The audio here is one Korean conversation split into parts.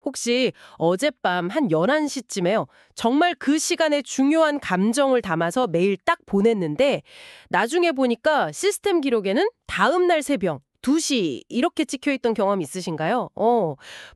혹시 어젯밤 한 11시쯤에요. 정말 그 시간에 중요한 감정을 담아서 메일 딱 보냈는데 나중에 보니까 시스템 기록에는 다음 날 새벽 2시 이렇게 찍혀 있던 경험 있으신가요?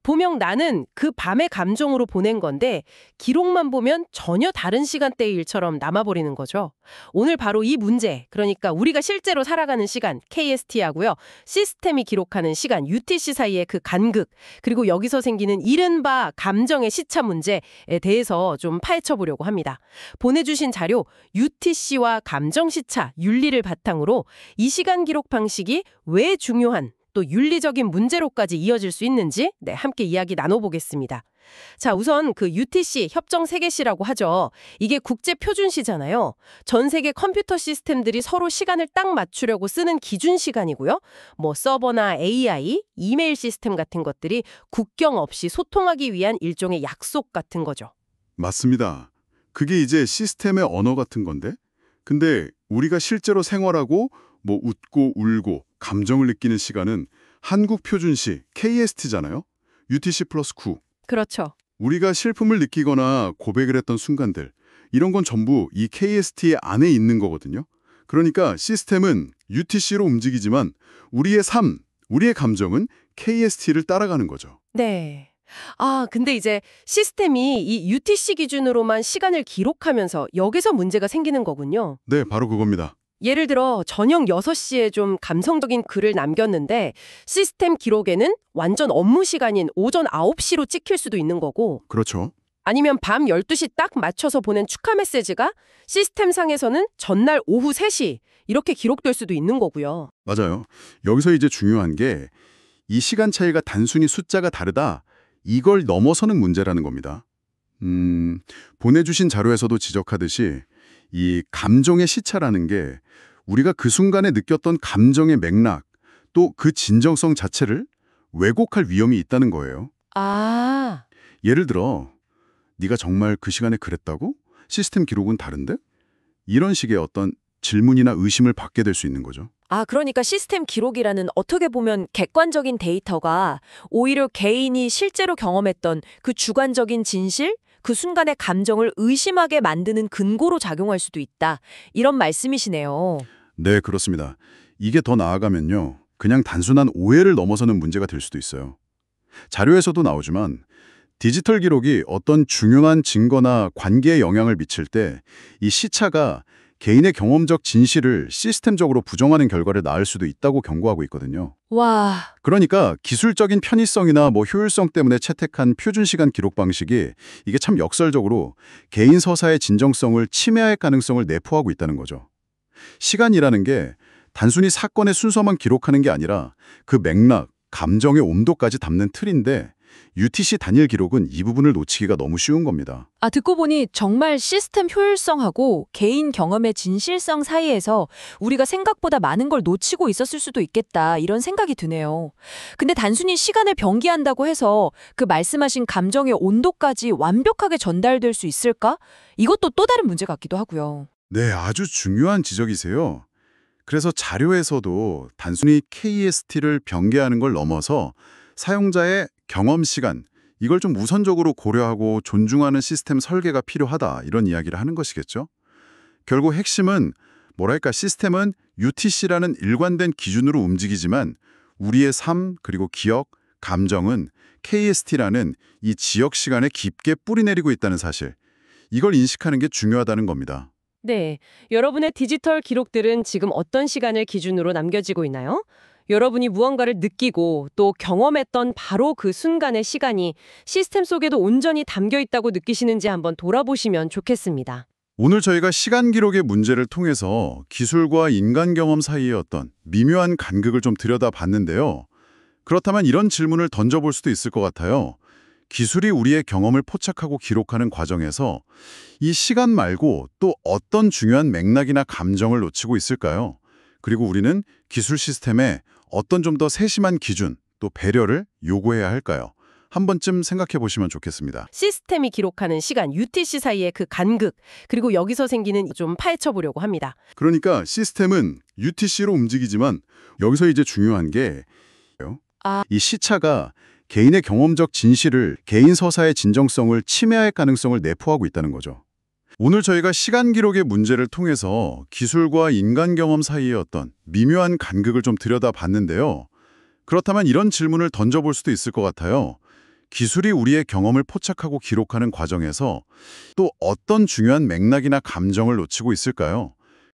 보면 나는 그 밤의 감정으로 보낸 건데 기록만 보면 전혀 다른 시간대의 일처럼 남아버리는 거죠. 오늘 바로 이 문제, 그러니까 우리가 실제로 살아가는 시간 KST하고요. 시스템이 기록하는 시간 UTC 사이의 그 간극, 그리고 여기서 생기는 이른바 감정의 시차 문제에 대해서 좀 파헤쳐 보려고 합니다. 보내주신 자료 UTC와 감정 시차, 윤리를 바탕으로 이 시간 기록 방식이 왜 중요한 또 윤리적인 문제로까지 이어질 수 있는지 함께 이야기 나눠보겠습니다. 자, 우선 그 UTC, 협정 세계시라고 하죠. 이게 국제 표준시잖아요. 전 세계 컴퓨터 시스템들이 서로 시간을 딱 맞추려고 쓰는 기준 시간이고요. 뭐 서버나 AI, 이메일 시스템 같은 것들이 국경 없이 소통하기 위한 일종의 약속 같은 거죠. 맞습니다. 그게 이제 시스템의 언어 같은 건데? 근데 우리가 실제로 생활하고 뭐 웃고 울고 감정을 느끼는 시간은 한국 표준시 KST잖아요. UTC 플러스 9. 그렇죠. 우리가 슬픔을 느끼거나 고백을 했던 순간들, 이런 건 전부 이 KST 안에 있는 거거든요. 그러니까 시스템은 UTC로 움직이지만 우리의 삶, 우리의 감정은 KST를 따라가는 거죠. 네. 근데 이제 시스템이 이 UTC 기준으로만 시간을 기록하면서 여기서 문제가 생기는 거군요. 네, 바로 그겁니다. 예를 들어 저녁 6시에 좀 감성적인 글을 남겼는데 시스템 기록에는 완전 업무 시간인 오전 9시로 찍힐 수도 있는 거고, 그렇죠. 아니면 밤 12시 딱 맞춰서 보낸 축하 메시지가 시스템상에서는 전날 오후 3시 이렇게 기록될 수도 있는 거고요. 맞아요. 여기서 이제 중요한 게 이 시간 차이가 단순히 숫자가 다르다, 이걸 넘어서는 문제라는 겁니다. 보내주신 자료에서도 지적하듯이 이 감정의 시차라는 게 우리가 그 순간에 느꼈던 감정의 맥락, 또 그 진정성 자체를 왜곡할 위험이 있다는 거예요. 아, 예를 들어, 네가 정말 그 시간에 그랬다고? 시스템 기록은 다른데? 이런 식의 어떤 질문이나 의심을 받게 될 수 있는 거죠. 그러니까 시스템 기록이라는 어떻게 보면 객관적인 데이터가 오히려 개인이 실제로 경험했던 그 주관적인 진실, 그 순간의 감정을 의심하게 만드는 근거로 작용할 수도 있다. 이런 말씀이시네요. 네, 그렇습니다. 이게 더 나아가면요, 그냥 단순한 오해를 넘어서는 문제가 될 수도 있어요. 자료에서도 나오지만 디지털 기록이 어떤 중요한 증거나 관계에 영향을 미칠 때 이 시차가 개인의 경험적 진실을 시스템적으로 부정하는 결과를 낳을 수도 있다고 경고하고 있거든요. 와, 그러니까 기술적인 편의성이나 효율성 때문에 채택한 표준시간 기록 방식이 이게 참 역설적으로 개인 서사의 진정성을 침해할 가능성을 내포하고 있다는 거죠. 시간이라는 게 단순히 사건의 순서만 기록하는 게 아니라 그 맥락, 감정의 온도까지 담는 틀인데 UTC 단일 기록은 이 부분을 놓치기가 너무 쉬운 겁니다. 듣고 보니 정말 시스템 효율성하고 개인 경험의 진실성 사이에서 우리가 생각보다 많은 걸 놓치고 있었을 수도 있겠다, 이런 생각이 드네요. 근데 단순히 시간을 병기한다고 해서 그 말씀하신 감정의 온도까지 완벽하게 전달될 수 있을까? 이것도 또 다른 문제 같기도 하고요. 네, 아주 중요한 지적이세요. 그래서 자료에서도 단순히 KST를 병개하는 걸 넘어서 사용자의 경험 시간, 이걸 좀 우선적으로 고려하고 존중하는 시스템 설계가 필요하다, 이런 이야기를 하는 것이겠죠. 결국 핵심은 뭐랄까, 시스템은 UTC라는 일관된 기준으로 움직이지만 우리의 삶, 그리고 기억, 감정은 KST라는 이 지역 시간에 깊게 뿌리내리고 있다는 사실, 이걸 인식하는 게 중요하다는 겁니다. 네. 여러분의 디지털 기록들은 지금 어떤 시간을 기준으로 남겨지고 있나요? 여러분이 무언가를 느끼고 또 경험했던 바로 그 순간의 시간이 시스템 속에도 온전히 담겨 있다고 느끼시는지 한번 돌아보시면 좋겠습니다. 오늘 저희가 시간 기록의 문제를 통해서 기술과 인간 경험 사이의 어떤 미묘한 간극을 좀 들여다봤는데요. 그렇다면 이런 질문을 던져볼 수도 있을 것 같아요. 기술이 우리의 경험을 포착하고 기록하는 과정에서 이 시간 말고 또 어떤 중요한 맥락이나 감정을 놓치고 있을까요? 그리고 우리는 기술 시스템에 어떤 좀 더 세심한 기준, 또 배려를 요구해야 할까요? 한 번쯤 생각해 보시면 좋겠습니다. 시스템이 기록하는 시간 UTC 사이의 그 간극, 그리고 여기서 생기는 좀 파헤쳐 보려고 합니다. 그러니까 시스템은 UTC로 움직이지만 여기서 이제 중요한 게 이 시차가 개인의 경험적 진실을, 개인 서사의 진정성을 침해할 가능성을 내포하고 있다는 거죠. 오늘 저희가 시간 기록의 문제를 통해서 기술과 인간 경험 사이의 어떤 미묘한 간극을 좀 들여다봤는데요. 그렇다면 이런 질문을 던져볼 수도 있을 것 같아요. 기술이 우리의 경험을 포착하고 기록하는 과정에서 또 어떤 중요한 맥락이나 감정을 놓치고 있을까요?